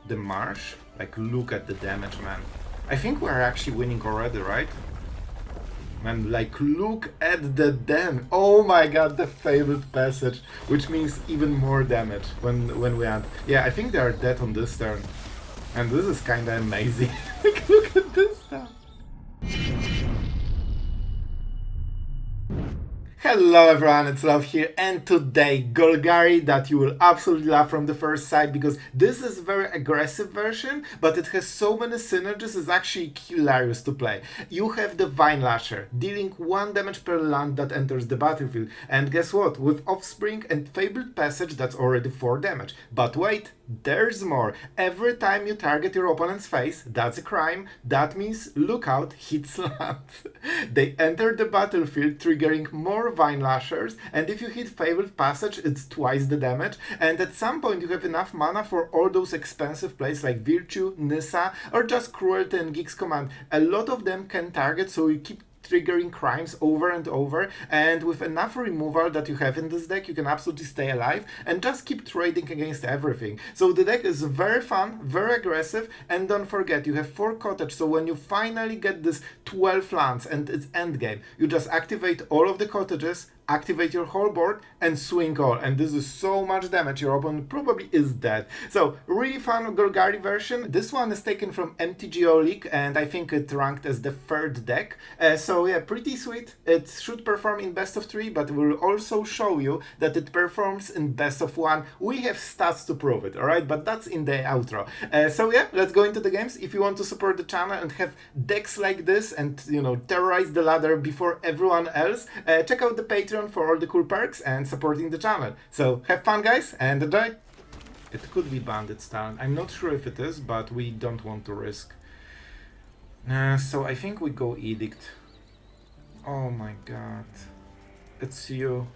the Marsh. Like, look at the damage, man. I think we're actually winning already, right? Man, like, look at the damage. Oh my god, the Fabled Passage, which means even more damage when we add. Yeah, I think they are dead on this turn. And this is kinda amazing. Like, look at this stuff. Hello everyone, it's Sloth here, and today Golgari that you will absolutely love from the first sight, because this is a very aggressive version, but it has so many synergies, it's actually hilarious to play. You have the Vine Lasher, dealing 1 damage per land that enters the battlefield, and guess what, with Offspring and Fabled Passage that's already 4 damage. But wait, there's more. Every time you target your opponent's face, that's a crime. That means Lookout hits lands. They enter the battlefield, triggering more Vine Lashers, and if you hit Fabled Passage, it's twice the damage, and at some point you have enough mana for all those expensive plays like Virtue, Nissa, or just Cruelty and Geek's Command. A lot of them can target, so you keep triggering crimes over and over, and with enough removal that you have in this deck, you can absolutely stay alive and just keep trading against everything. So the deck is very fun, very aggressive, and don't forget, you have 4 cottage, so when you finally get this 12 lands and it's endgame, you just activate all of the cottages, activate your whole board, and swing all. And this is so much damage, your opponent probably is dead. So, really fun Golgari version. This one is taken from MTGO League, and I think it ranked as the 3rd deck. So yeah, pretty sweet. It should perform in best of 3, but will also show you that it performs in best of 1. We have stats to prove it, alright? But that's in the outro. So yeah, let's go into the games. If you want to support the channel and have decks like this and, you know, terrorize the ladder before everyone else, check out the Patreon for all the cool perks and supporting the channel. So have fun guys and enjoy! It could be Bandit's talent. I'm not sure if it is, but we don't want to risk. So I think we go Edict. Oh my god. It's you.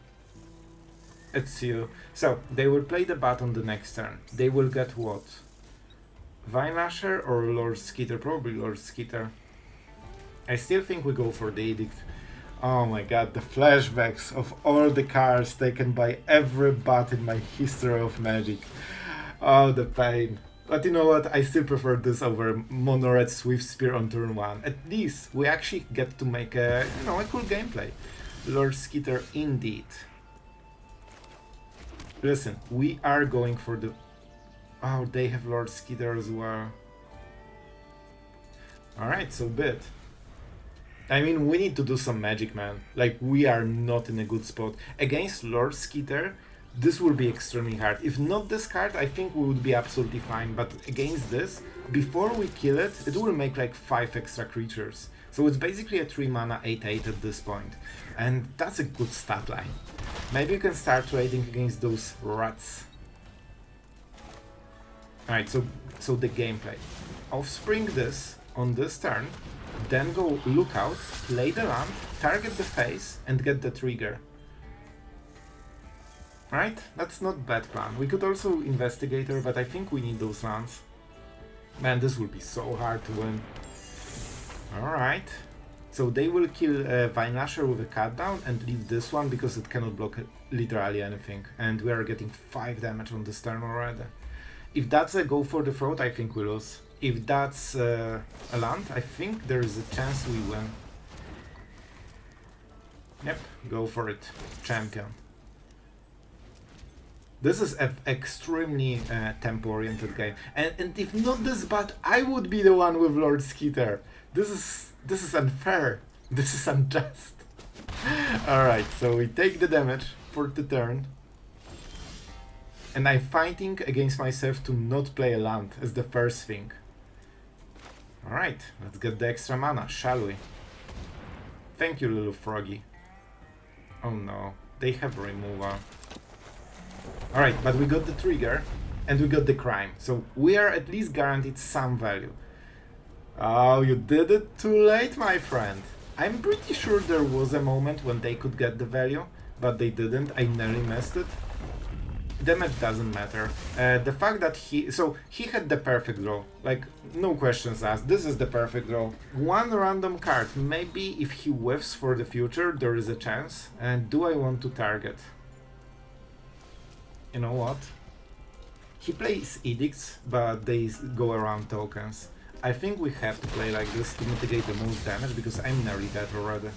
It's you. So they will play the bat on the next turn. They will get what? Vine Lasher or Lord Skitter? Probably Lord Skitter. I still think we go for the Edict. Oh my god, the flashbacks of all the cards taken by every bot in my history of Magic. Oh, the pain. But you know what, I still prefer this over Mono Red Swift Spear on turn 1. At least we actually get to make a, you know, a cool gameplay. Lord Skitter indeed. Listen, we are going for the... Oh, they have Lord Skitter as well. Alright, so bit. I mean, we need to do some magic, man. Like, we are not in a good spot. Against Lord Skitter, this will be extremely hard. If not this card, I think we would be absolutely fine. But against this, before we kill it, it will make like 5 extra creatures. So it's basically a 3 mana 8/8 at this point. And that's a good stat line. Maybe you can start trading against those rats. Alright, so the gameplay. Offspring this on this turn. Then go Lookout, play the land, target the face, and get the trigger. Right? That's not bad plan. We could also Investigator, but I think we need those lands. Man, this will be so hard to win. Alright. So they will kill Vine Lasher with a cut down and leave this one because it cannot block literally anything. And we are getting 5 damage on this turn already. If that's a go for the throat, I think we lose. If that's a land, I think there is a chance we win. Yep, go for it, champion. This is an extremely tempo-oriented game, and if not this bad, I would be the one with Lord Skitter. This is unfair. This is unjust. All right, so we take the damage for the turn. And I'm fighting against myself to not play a land as the first thing. Alright, let's get the extra mana, shall we? Thank you, little froggy. Oh no, they have removal. Alright, but we got the trigger, and we got the crime, so we are at least guaranteed some value. Oh, you did it too late, my friend. I'm pretty sure there was a moment when they could get the value, but they didn't, I nearly missed it. Damage doesn't matter. The fact that he had the perfect draw, like no questions asked. This is the perfect draw. 1 random card. Maybe if he whiffs for the future, there is a chance. And do I want to target? You know what? He plays edicts, but they go around tokens. I think we have to play like this to mitigate the most damage, because I'm nearly dead already.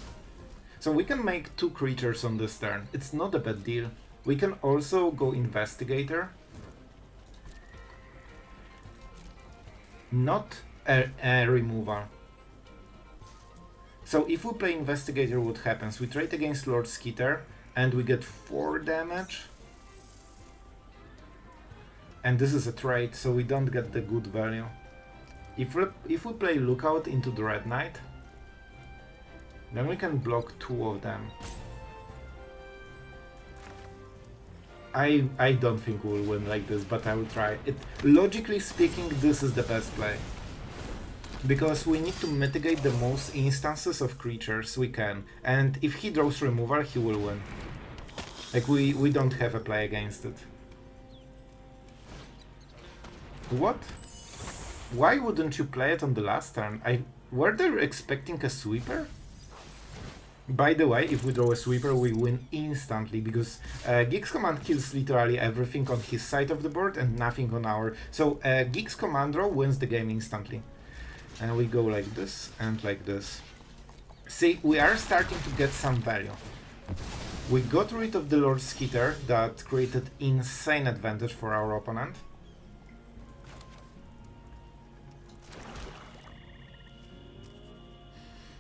So we can make 2 creatures on this turn. It's not a bad deal. We can also go Investigator. Not a removal. So if we play Investigator, what happens? We trade against Lord Skitter, and we get 4 damage. And this is a trade, so we don't get the good value. If we play Lookout into Dreadknight, then we can block 2 of them. I don't think we'll win like this, but I will try. Logically speaking, this is the best play. Because we need to mitigate the most instances of creatures we can. And if he draws removal, he will win. Like, we don't have a play against it. What? Why wouldn't you play it on the last turn? Were they expecting a sweeper? By the way, if we draw a sweeper, we win instantly, because Geek's Command kills literally everything on his side of the board and nothing on our... So Geek's Command draw wins the game instantly. And we go like this and like this. See, we are starting to get some value. We got rid of the Lord Skitter that created insane advantage for our opponent.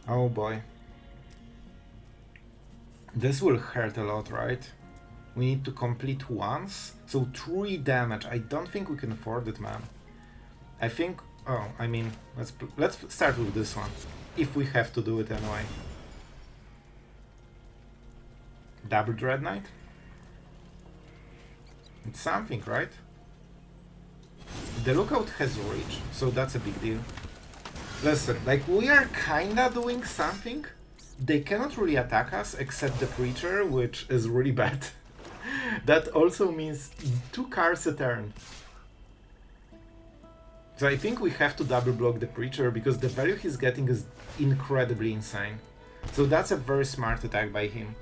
Oh boy. This will hurt a lot, right? We need to complete once, so 3 damage. I don't think we can afford it, man. I think... Oh, I mean, let's start with this one, if we have to do it anyway. Double Dreadknight? It's something, right? The Lookout has reach, so that's a big deal. Listen, like, we are kinda doing something. They cannot really attack us except the creature, which is really bad. That also means 2 cards a turn. So I think we have to double block the creature, because the value he's getting is incredibly insane. So that's a very smart attack by him.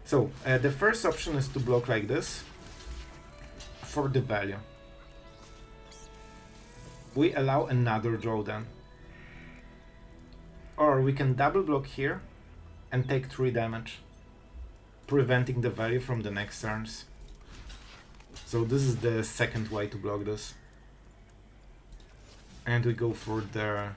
So the first option is to block like this for the value. We allow another draw then. Or we can double block here and take 3 damage, preventing the value from the next turns. So this is the second way to block this. And we go for the...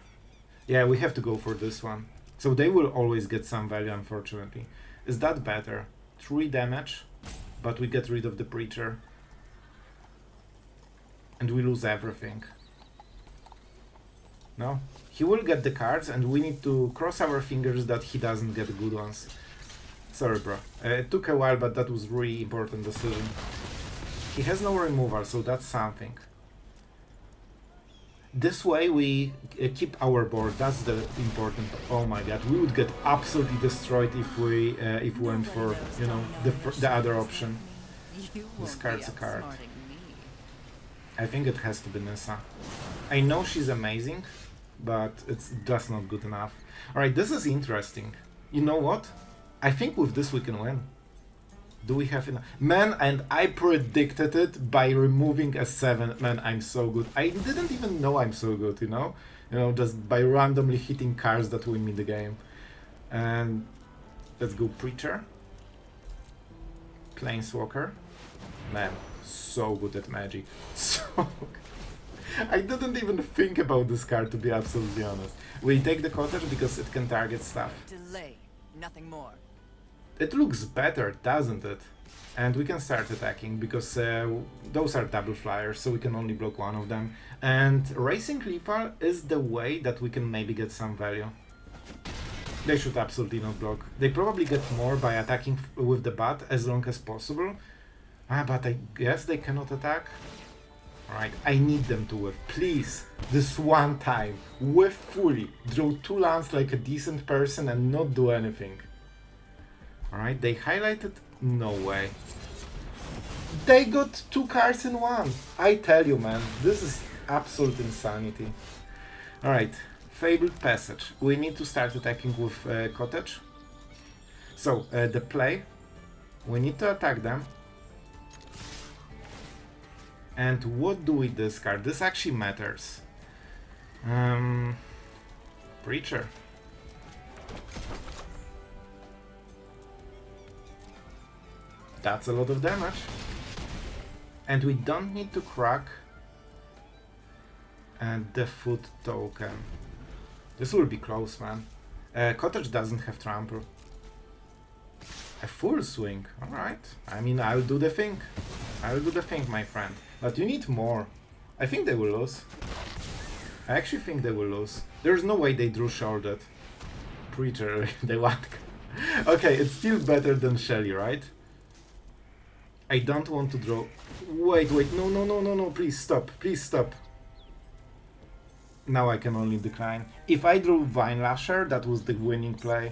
Yeah, we have to go for this one. So they will always get some value, unfortunately. Is that better? 3 damage, but we get rid of the Preacher. And we lose everything. No? He will get the cards, and we need to cross our fingers that he doesn't get the good ones. Sorry, bro. It took a while, but that was really important decision. He has no removal, so that's something. This way we keep our board, that's the important... Oh my god, we would get absolutely destroyed if we went for, you know, the other option. This card's a card. I think it has to be Nissa. I know she's amazing, but it's just not good enough. Alright, this is interesting. You know what? I think with this we can win. Do we have enough? Man, and I predicted it by removing a 7. Man, I'm so good. I didn't even know I'm so good, you know? You know, just by randomly hitting cards that win me the game. And let's go Preacher. Planeswalker. Man, so good at Magic. So good. I didn't even think about this card, to be absolutely honest. We take the Cottage because it can target stuff. Delay, nothing more. It looks better, doesn't it? And we can start attacking, because those are double flyers, so we can only block one of them. And Racing Lethal is the way that we can maybe get some value. They should absolutely not block. They probably get more by attacking with the bat as long as possible. But I guess they cannot attack. Alright, I need them to whiff. Please, this one time, whiff fully. Draw 2 lands like a decent person and not do anything. Alright, they highlighted? No way. They got 2 cards in one! I tell you, man, this is absolute insanity. Alright, Fabled Passage. We need to start attacking with Cottage. So, the play. We need to attack them. And what do we discard? This actually matters. Preacher. That's a lot of damage. And we don't need to crack the foot token. This will be close, man. Cottage doesn't have trample. A full swing, alright. I mean, I'll do the thing. I'll do the thing, my friend. But you need more. I think they will lose. I actually think they will lose. There's no way they drew shoulded. Preacher, they want. Okay, it's still better than Shelly, right? I don't want to draw. Wait, no, please stop, please stop. Now I can only decline. If I drew Vine Lasher, that was the winning play.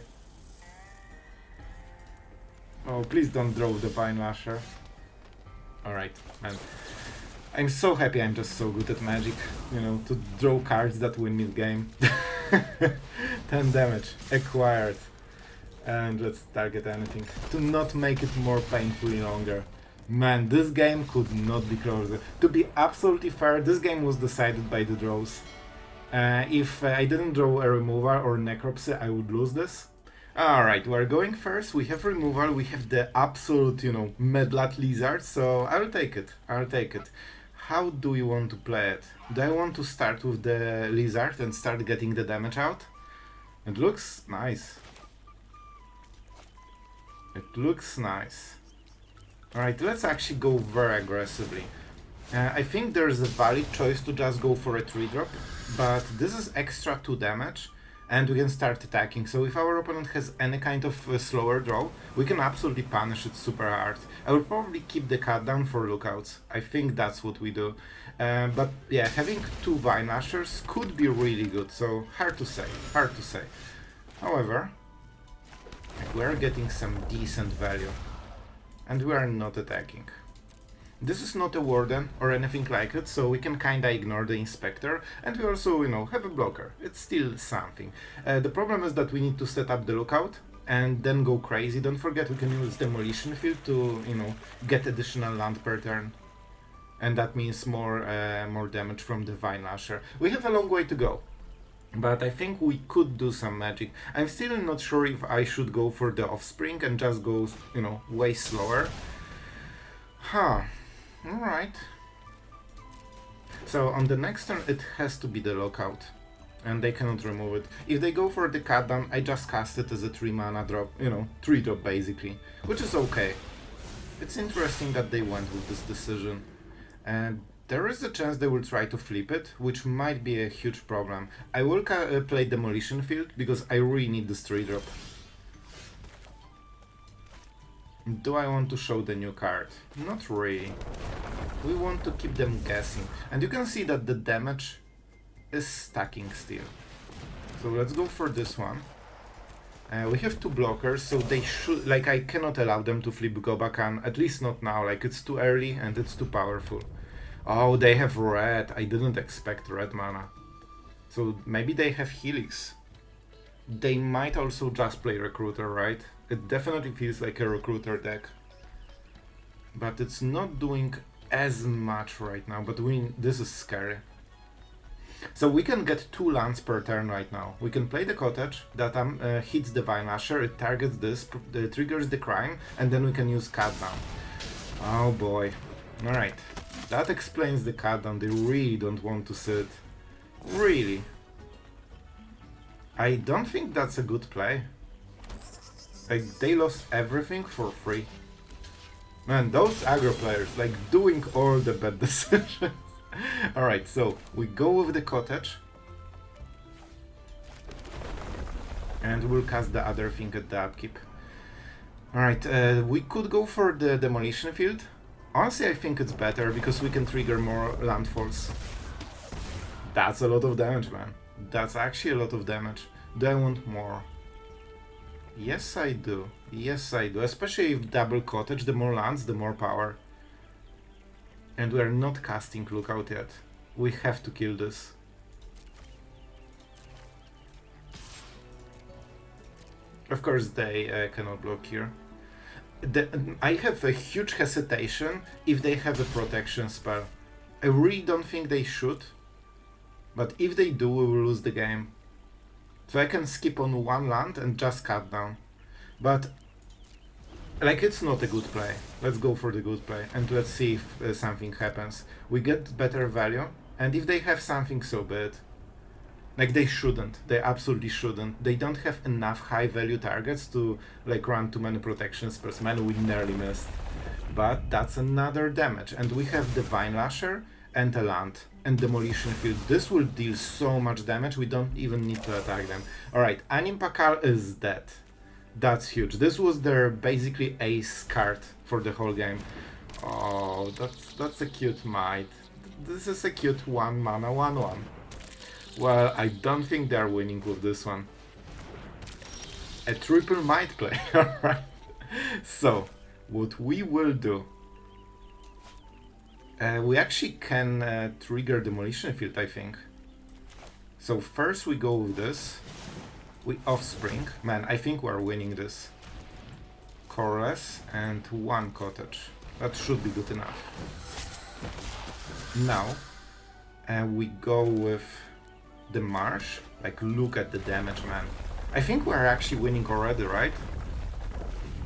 Oh, please don't draw the Vine Lasher. Alright, man. I'm so happy I'm just so good at Magic, you know, to draw cards that win mid-game. 10 damage, acquired. And let's target anything. To not make it more painfully longer. Man, this game could not be closer. To be absolutely fair, this game was decided by the draws. If I didn't draw a removal or necropsy, I would lose this. Alright, we're going first. We have removal, we have the absolute, you know, Medlat Lizard, so I'll take it. I'll take it. How do we want to play it? Do I want to start with the Lizard and start getting the damage out? It looks nice. It looks nice. Alright, let's actually go very aggressively. I think there's a valid choice to just go for a 3-drop, but this is extra 2 damage, and we can start attacking. So if our opponent has any kind of slower draw, we can absolutely punish it super hard. I will probably keep the cut down for lookouts. I think that's what we do. But yeah, having 2 Vine Lashers could be really good, so hard to say, hard to say. However, we're getting some decent value. And we are not attacking. This is not a Warden or anything like it, so we can kinda ignore the Inspector, and we also, you know, have a blocker. It's still something. The problem is that we need to set up the Lookout and then go crazy. Don't forget we can use Demolition Field to, you know, get additional land per turn. And that means more damage from the Vine Lasher. We have a long way to go. But I think we could do some magic. I'm still not sure if I should go for the Offspring and just go, you know, way slower. Huh. Alright. So on the next turn it has to be the Lookout. And they cannot remove it. If they go for the cut down, I just cast it as a 3 mana drop, you know, 3 drop basically. Which is okay. It's interesting that they went with this decision. And there is a chance they will try to flip it, which might be a huge problem. I will play Demolition Field, because I really need this 3-drop. Do I want to show the new card? Not really. We want to keep them guessing. And you can see that the damage is stacking still. So let's go for this one. We have 2 blockers, so they should... Like, I cannot allow them to flip Gobakan, at least not now. Like, it's too early and it's too powerful. Oh, they have red. I didn't expect red mana. So maybe they have Helix. They might also just play Recruiter, right? It definitely feels like a Recruiter deck. But it's not doing as much right now, but this is scary. So we can get 2 lands per turn right now. We can play the Cottage, that hits the Vine Lasher, it targets this, triggers the crime, and then we can use Cut Down. Oh boy. Alright. That explains the cut down. They really don't want to sit. Really. I don't think that's a good play. Like, they lost everything for free. Man, those aggro players, like, doing all the bad decisions. Alright, so we go with the Cottage. And we'll cast the other thing at the upkeep. Alright, we could go for the Demolition Field. Honestly, I think it's better, because we can trigger more landfalls. That's a lot of damage, man. That's actually a lot of damage. Do I want more? Yes, I do. Yes, I do. Especially if double Cottage, the more lands, the more power. And we are not casting Lookout yet. We have to kill this. Of course, they cannot block here. I have a huge hesitation if they have a protection spell. I really don't think they should. But if they do, we will lose the game. So I can skip on one land and just cut down. But like, it's not a good play. Let's go for the good play and let's see if something happens. We get better value, and if they have something, so be it. Like, they shouldn't. They absolutely shouldn't. They don't have enough high value targets to like run too many protection spells. Man, we nearly missed. But that's another damage. And we have Divine Lasher and a land and Demolition Field. This will deal so much damage, we don't even need to attack them. Alright, Animpakal is dead. That's huge. This was their basically ace card for the whole game. Oh, that's a cute might. This is a cute 1 mana 1/1. Well, I don't think they're winning with this one. A triple might play, alright. So, what we will do... we actually can trigger Demolition Field, I think. So first we go with this. We Offspring. Man, I think we're winning this. Coreless and 1 cottage. That should be good enough. Now, we go with the Marsh. Like, look at the damage, man. I think we're actually winning already, right?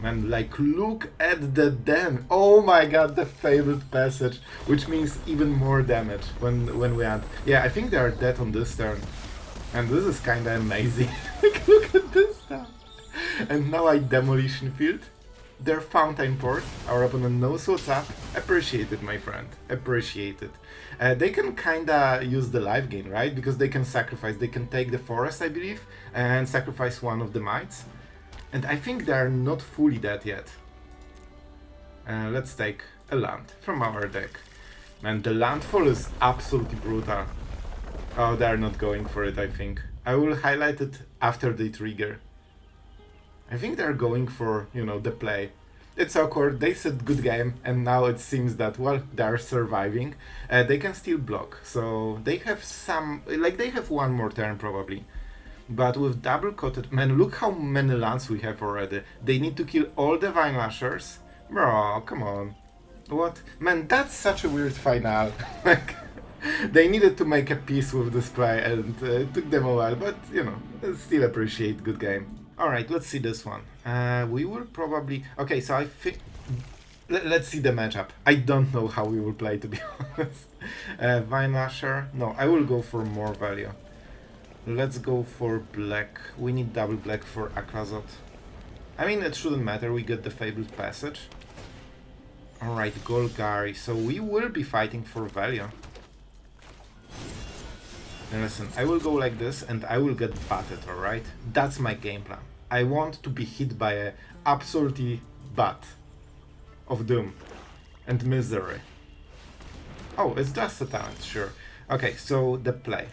Man, like, look at the damage. Oh my god, the Fabled Passage, which means even more damage when we add. Yeah, I think they are dead on this turn. And this is kinda amazing. Like, look at this stuff. And now I Demolition Field. Their Fountain Port. Our opponent knows what's up. Appreciate it, my friend. Appreciate it. They can kinda use the life gain, right? Because they can sacrifice. They can take the forest, I believe, and sacrifice one of the mites. And I think they are not fully dead yet. Let's take a land from our deck. Man, the landfall is absolutely brutal. Oh, they're not going for it, I think. I will highlight it after they trigger. I think they're going for, you know, the play. It's awkward, they said good game, and now it seems that, well, they're surviving. They can still block, so they have some... like, they have one more turn, probably. But with double cottage... Man, look how many lands we have already. They need to kill all the Vine Lashers. Bro, come on. What? Man, that's such a weird final. Like, they needed to make a peace with this play, and it took them a while, but, you know, still appreciate good game. Alright, let's see this one. We will probably... Okay, so I think... Let's see the matchup. I don't know how we will play, to be honest. Vine Lasher... No, I will go for more value. Let's go for black. We need double black for Aclazotz. I mean, it shouldn't matter, we get the Fabled Passage. Alright, Golgari. So we will be fighting for value. And listen, I will go like this and I will get batted, alright? That's my game plan. I want to be hit by a absolutely bat of doom and misery. Oh, it's just a talent, sure. Okay, so the play.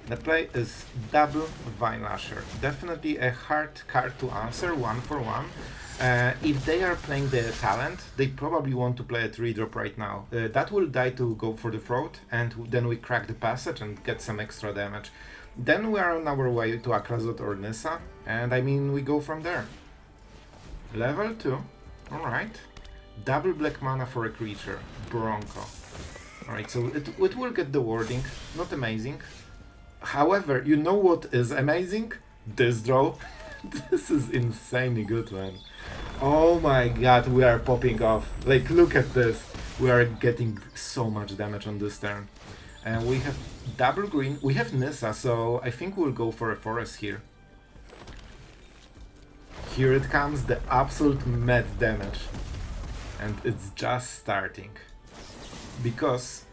The play is double Vine Lasher. Definitely a hard card to answer, 1 for 1. If they are playing the talent, they probably want to play a 3-drop right now. That will die to go for the throat, and then we crack the passage and get some extra damage. Then we are on our way to Aclazotz or Nissa, and I mean, we go from there. Level 2, alright. Double black mana for a creature, Bronco. Alright, so it will get the wording, not amazing. However, you know what is amazing? This draw. This is insanely good, man. Oh my god, we are popping off. Like, look at this. We are getting so much damage on this turn. And we have double green. We have Nissa, so I think we'll go for a forest here. Here it comes, the absolute mad damage. And it's just starting. Because...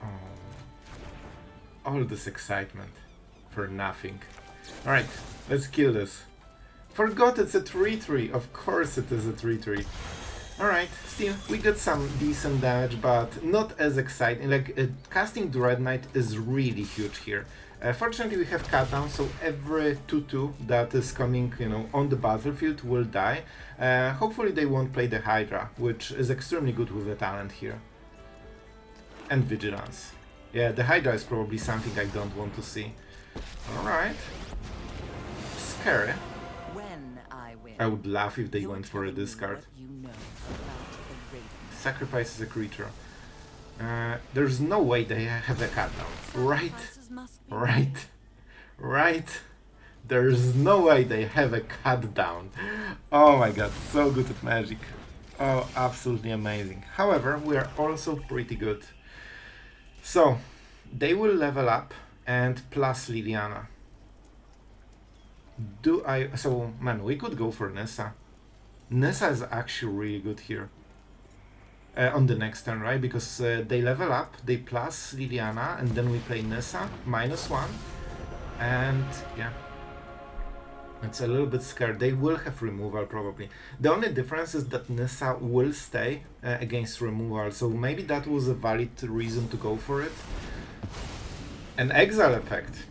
oh, all this excitement for nothing. Alright, let's kill this. Forgot it's a 3-3. Of course it is a 3-3. Alright, still, we got some decent damage, but not as exciting. Like, casting Dreadknight is really huge here. Fortunately, we have cut down, so every 2-2 that is coming, you know, on the battlefield will die. Hopefully they won't play the Hydra, which is extremely good with the talent here. And Vigilance. Yeah, the Hydra is probably something I don't want to see. Alright. Scary. When I win, I would laugh if they went for a discard. you know about the rating. Sacrifices a creature. There's no way they have a cut down. Right? Sacrifices must be Right? Right? There's no way they have a cut down. Oh my god, so good at Magic. Oh, absolutely amazing. However, we are also pretty good. So, they will level up and plus Liliana. So, man, we could go for Nissa. Nissa is actually really good here. On the next turn, right? Because they level up, they plus Liliana, and then we play Nissa, -1. And, yeah. It's a little bit scared. They will have removal, probably. The only difference is that Nissa will stay against removal, so maybe that was a valid reason to go for it. An Exile effect.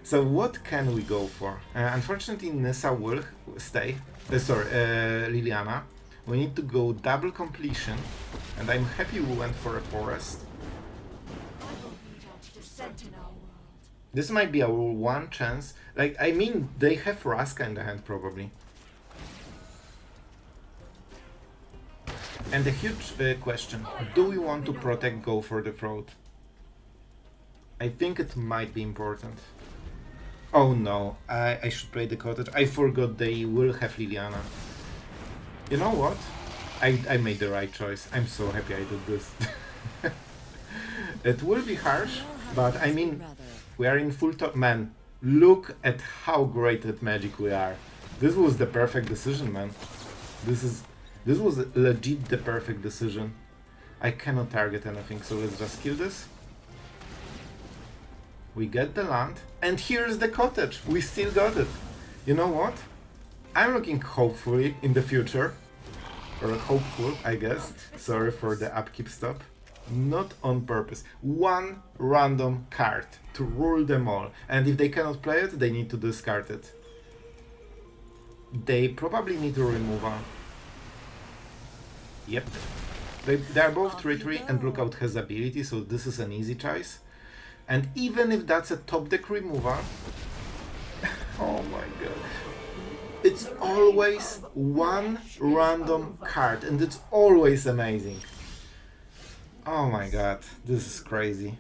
So what can we go for? Unfortunately, Nissa will stay. Liliana. We need to go double completion, and I'm happy we went for a forest. This might be our one chance. Like, I mean, they have Raska in the hand, probably. And a huge question, do we want to protect Go for the Throat? I think it might be important. Oh no, I should play the cottage. I forgot they will have Liliana. You know what? I made the right choice. I'm so happy I did this. It will be harsh, but I mean, we are in full top. Man, look at how great at Magic we are. This was the perfect decision, man. This was legit the perfect decision. I cannot target anything, so let's just kill this. We get the land, and here's the cottage. We still got it. You know what? I'm looking hopefully in the future. Or hopeful, I guess. Sorry for the upkeep stop. Not on purpose. One random card to rule them all. And if they cannot play it, they need to discard it. They probably need to remove one. Yep. They are both 3-3 and Lookout has ability, so this is an easy choice. And even if that's a top deck removal, oh my god. It's always one random card and it's always amazing. Oh my god, this is crazy.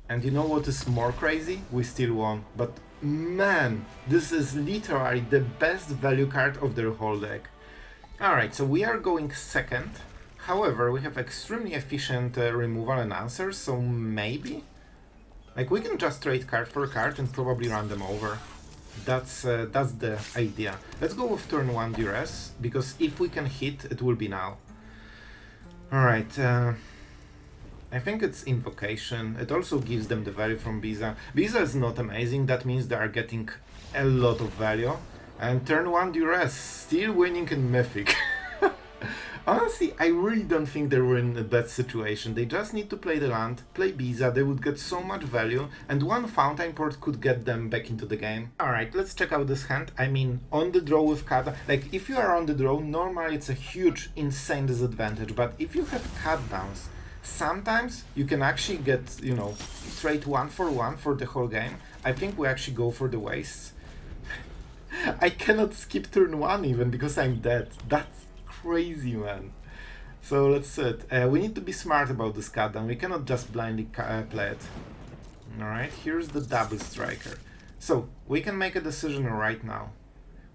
And you know what is more crazy? We still won. But man, this is literally the best value card of their whole deck. Alright, so we are going second. However, we have extremely efficient removal and answers, so maybe? Like, we can just trade card for card and probably run them over. That's the idea. Let's go with turn 1 Duress, because if we can hit, it will be now. Alright, I think it's Invocation. It also gives them the value from Biza. Biza is not amazing, that means they are getting a lot of value. And turn 1 Duress, still winning in Mythic. Honestly, I really don't think they were in a bad situation. They just need to play the land, play Biza, they would get so much value, and one Fountain Port could get them back into the game. Alright, let's check out this hand. I mean, on the draw with cut, like, if you are on the draw, normally it's a huge, insane disadvantage, but if you have cut downs, sometimes you can actually get, you know, straight 1-for-1 for the whole game. I think we actually go for the Wastes. I cannot skip turn 1 even, because I'm dead. That's crazy, man. So let's sit. We need to be smart about this cut down. We cannot just blindly play it. Alright, here's the double striker. So we can make a decision right now.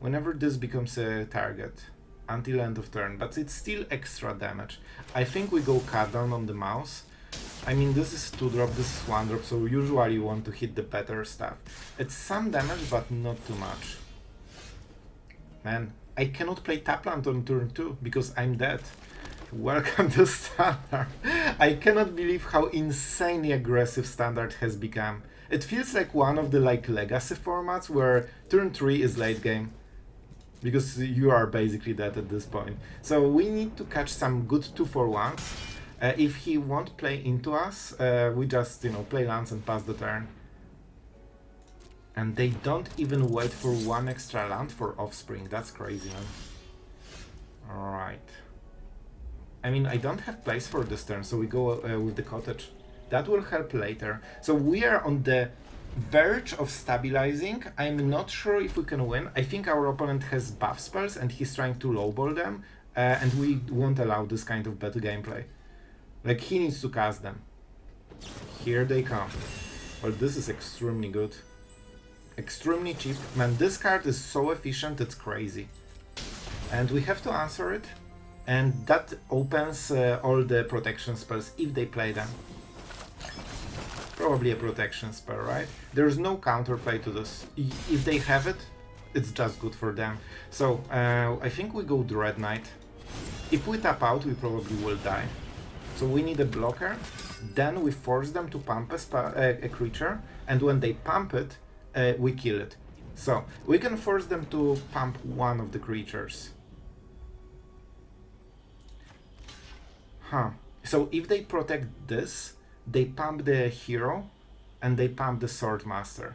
Whenever this becomes a target. Until end of turn. But it's still extra damage. I think we go cut down on the mouse. I mean, this is 2-drop, this is 1-drop, so usually you want to hit the better stuff. It's some damage, but not too much. Man, I cannot play Tapland on turn 2 because I'm dead. Welcome to Standard. I cannot believe how insanely aggressive Standard has become. It feels like one of the legacy formats where turn 3 is late game. Because you are basically dead at this point. So we need to catch some good 2-for-1s. If he won't play into us, we just, you know, play lands and pass the turn. And they don't even wait for one extra land for Offspring. That's crazy, man. Alright. I mean, I don't have place for this turn, so we go with the cottage. That will help later. So we are on the verge of stabilizing. I'm not sure if we can win. I think our opponent has buff spells and he's trying to lowball them. And we won't allow this kind of bad gameplay. Like, he needs to cast them. Here they come. Well, this is extremely good. Extremely cheap. Man, this card is so efficient, it's crazy. And we have to answer it. And that opens all the protection spells if they play them. Probably a protection spell, right? There's no counterplay to this. If they have it, it's just good for them. So, I think we go Dreadknight. If we tap out, we probably will die. So we need a blocker. Then we force them to pump a creature. And when they pump it, we kill it. So, we can force them to pump one of the creatures. So if they protect this, they pump the hero and they pump the Swordmaster.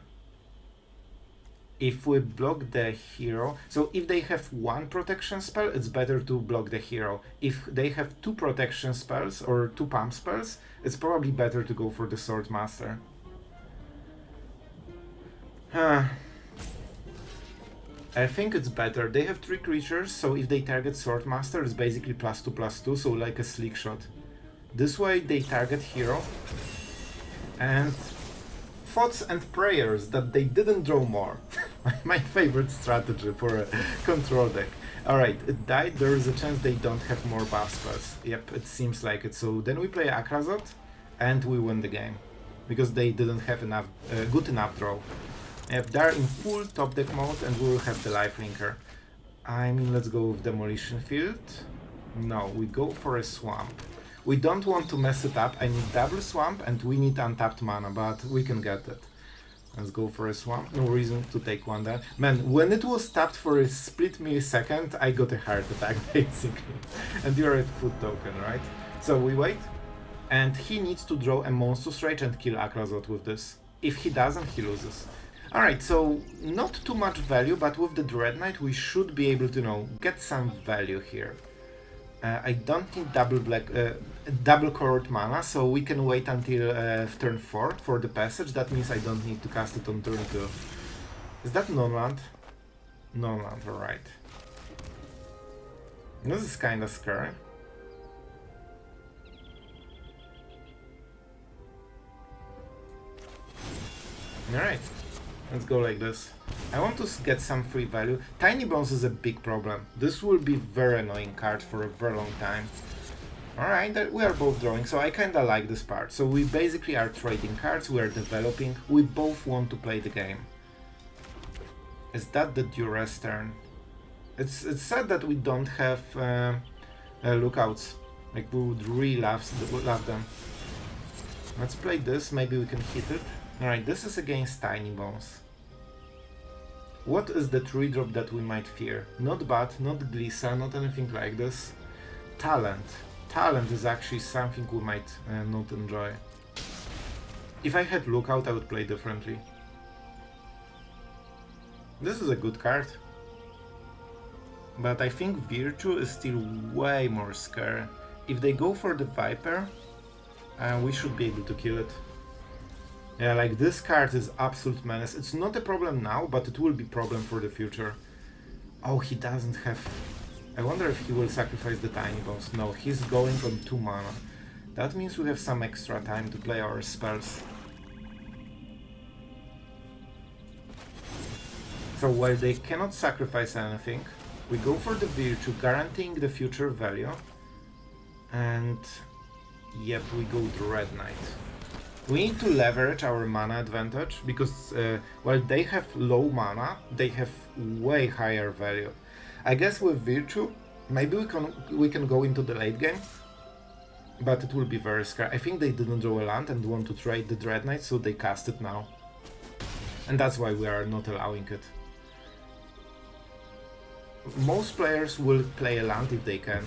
If we block the hero, so if they have one protection spell, it's better to block the hero. If they have two protection spells or two pump spells, it's probably better to go for the Swordmaster. I think it's better. They have 3 creatures, so if they target Swordmaster, it's basically +2/+2, so like a slick shot. This way they target hero. And thoughts and prayers that they didn't draw more. My favorite strategy for a control deck. Alright, it died. There is a chance they don't have more buff spells. Yep, it seems like it. So then we play Aclazotz and we win the game. Because they didn't have enough, good enough draw. If they're in full top deck mode and we will have the lifelinker. I mean, let's go with Demolition Field. No, we go for a swamp. We don't want to mess it up. I need double swamp and we need untapped mana, but we can get it. Let's go for a swamp. No reason to take one there. Man, when it was tapped for a split millisecond, I got a heart attack, basically. And you're at food token, right? So we wait. And he needs to draw a Monstrous Rage and kill Aclazotz with this. If he doesn't, he loses. Alright, so not too much value, but with the Dreadknight we should be able to, get some value here. I don't need double colored mana, so we can wait until turn 4 for the passage. That means I don't need to cast it on turn 2. Is that non-land? Non-land, alright. This is kinda scary. Alright. Let's go like this. I want to get some free value. Tiny Bones is a big problem. This will be very annoying card for a very long time. Alright, we are both drawing, so I kinda like this part. So we basically are trading cards, we are developing, we both want to play the game. Is that the Duress turn? It's sad that we don't have lookouts. Like, we would really love them. Let's play this, maybe we can hit it. Alright, this is against Tiny Bones. What is the 3-drop that we might fear? Not Bat, not Glissa, not anything like this. Talent. Talent is actually something we might not enjoy. If I had Lookout, I would play differently. This is a good card. But I think Virtue is still way more scary. If they go for the Viper, we should be able to kill it. Yeah, like this card is absolute menace. It's not a problem now, but it will be a problem for the future. Oh, he doesn't have... I wonder if he will sacrifice the Tiny Bones. No, he's going on 2 mana. That means we have some extra time to play our spells. So while they cannot sacrifice anything, we go for the Virtue, guaranteeing the future value. And... yep, we go Dreadknight. We need to leverage our mana advantage, because while they have low mana, they have way higher value. I guess with Virtue, maybe we can go into the late game, but it will be very scary. I think they didn't draw a land and want to trade the Dreadknight, so they cast it now. And that's why we are not allowing it. Most players will play a land if they can.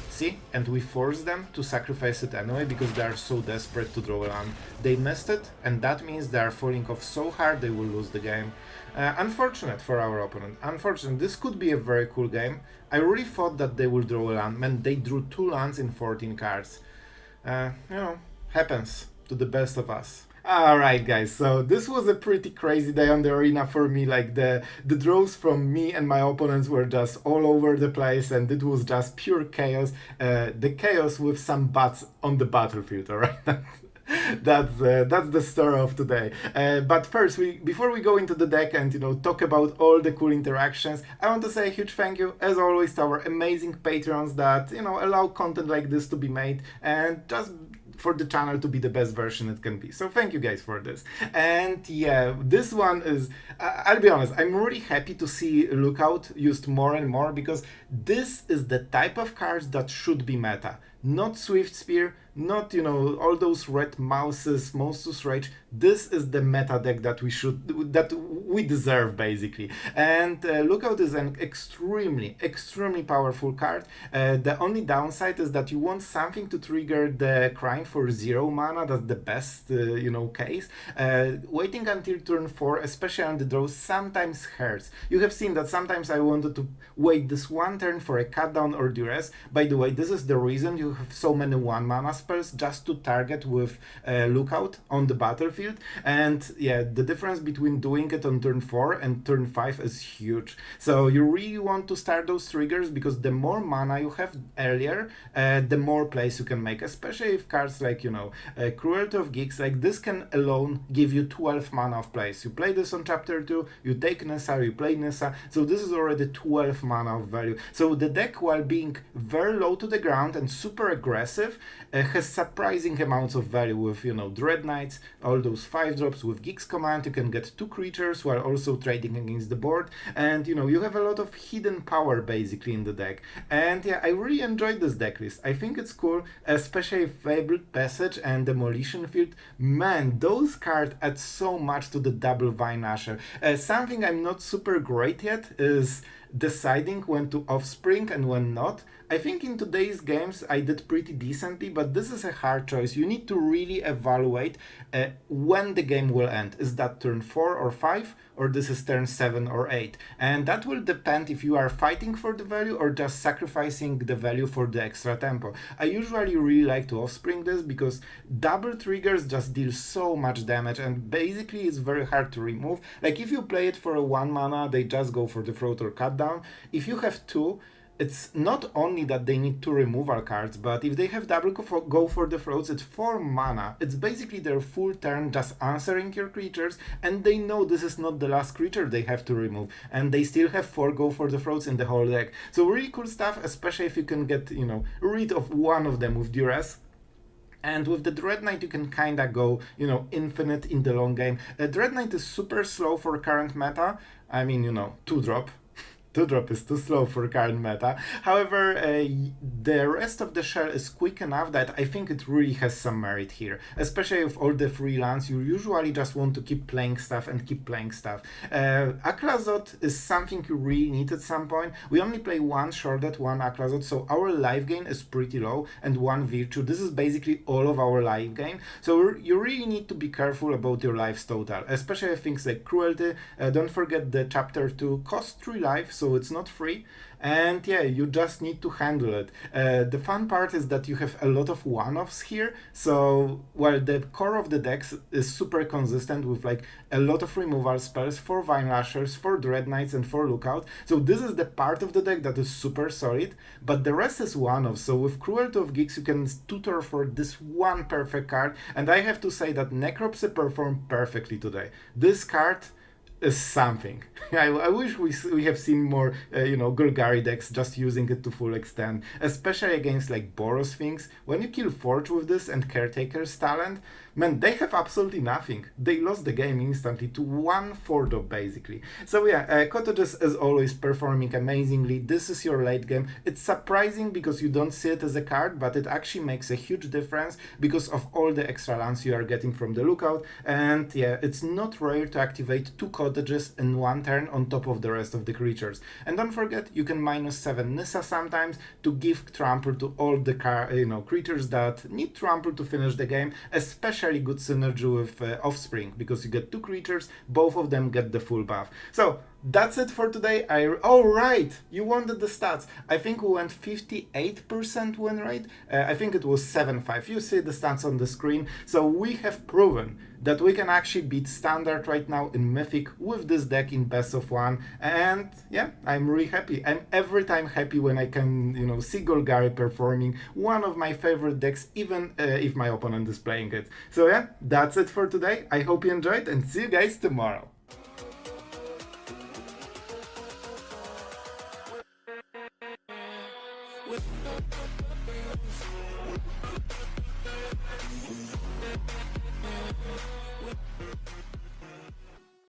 See? And we force them to sacrifice it anyway because they are so desperate to draw a land. They missed it, and that means they are falling off so hard they will lose the game. Unfortunate for our opponent. Unfortunate. This could be a very cool game. I really thought that they would draw a land. Man, they drew 2 lands in 14 cards. Happens to the best of us. Alright guys, so this was a pretty crazy day on the arena for me, like the draws from me and my opponents were just all over the place and it was just pure chaos, the chaos with some bats on the battlefield, alright? That's the story of today. But first, before we go into the deck and talk about all the cool interactions, I want to say a huge thank you, as always, to our amazing patrons that allow content like this to be made and just for the channel to be the best version it can be. So thank you guys for this. And yeah, this one is, I'll be honest, I'm really happy to see Lookout used more and more because this is the type of cards that should be meta. Not Swift Spear, not all those red mouses, Monstrous Rage. This is the meta deck that we deserve basically. And Lookout is an extremely powerful card. The only downside is that you want something to trigger the crime for 0 mana. That's the best case. Waiting until turn 4, especially on the draw, sometimes hurts. You have seen that sometimes I wanted to wait this one turn for a cut down or duress. By the way, this is the reason you have so many 1 mana spells just to target with Lookout on the battlefield. And yeah, the difference between doing it on turn 4 and turn 5 is huge. So you really want to start those triggers because the more mana you have earlier, the more plays you can make, especially if cards like Cruelty of Geeks, like this can alone give you 12 mana of plays. You play this on chapter 2, you take Nissa, you play Nissa, so this is already 12 mana of value. So the deck, while being very low to the ground and super aggressive, has surprising amounts of value with Dreadknights, all those 5-drops with Geeks command. You can get 2 creatures while also trading against the board, and you have a lot of hidden power basically in the deck. And yeah, I really enjoyed this deck list. I think it's cool, especially Fabled Passage and Demolition Field. Man, those cards add so much to the double Vine Asher. Something I'm not super great yet is deciding when to offspring and when not. I think in today's games I did pretty decently, but this is a hard choice. You need to really evaluate when the game will end. Is that turn 4 or 5, or this is turn 7 or 8? And that will depend if you are fighting for the value or just sacrificing the value for the extra tempo. I usually really like to offspring this because double triggers just deal so much damage and basically it's very hard to remove. Like if you play it for a 1 mana, they just go for the throat or cut down. If you have 2, it's not only that they need 2 removal cards, but if they have double go for the throats, it's 4 mana. It's basically their full turn just answering your creatures, and they know this is not the last creature they have to remove, and they still have 4 go for the throats in the whole deck. So really cool stuff, especially if you can get, rid of one of them with Duress. And with the Dreadknight you can kinda go, infinite in the long game. Dreadknight is super slow for current meta. I mean, 2-drop. 2-drop is too slow for current meta. However, the rest of the shell is quick enough that I think it really has some merit here. Especially with all the free lands, you usually just want to keep playing stuff and keep playing stuff. Aclazotz is something you really need at some point. We only play 1 shorted, 1 Aclazotz, so our life gain is pretty low, and 1 virtue. This is basically all of our life gain. So you really need to be careful about your lives total, especially things like Cruelty. Don't forget the chapter 2 costs 3 life, so it's not free, and yeah, you just need to handle it. The fun part is that you have a lot of one-offs here, so while the core of the decks is super consistent with like a lot of removal spells for Vine Lashers, for Dreadknights, and for Lookout, so this is the part of the deck that is super solid, but the rest is one-off. So with Cruelty of Geeks you can tutor for this one perfect card, and I have to say that Necropsy performed perfectly today. This card is something. I wish we have seen more, Golgari decks just using it to full extent, especially against like Boros things. When you kill Forge with this and Caretaker's Talent, man, they have absolutely nothing. They lost the game instantly to 1 4-drop basically. So yeah, Cottages as always performing amazingly. This is your late game. It's surprising because you don't see it as a card, but it actually makes a huge difference because of all the extra lands you are getting from the Lookout. And yeah, it's not rare to activate 2 Cottages in 1 turn on top of the rest of the creatures. And don't forget, you can -7 Nissa sometimes to give trample to all the creatures that need trample to finish the game, especially good synergy with Offspring, because you get 2 creatures, both of them get the full buff. So that's it for today. Oh right, you wanted the stats. I think we went 58% win rate. I think it was 7-5. You see the stats on the screen. So we have proven that we can actually beat Standard right now in Mythic with this deck in best of one, and yeah, I'm really happy. I'm every time happy when I can, you know, see Golgari performing, one of my favorite decks, even if my opponent is playing it. So yeah, that's it for today. I hope you enjoyed, and see you guys tomorrow.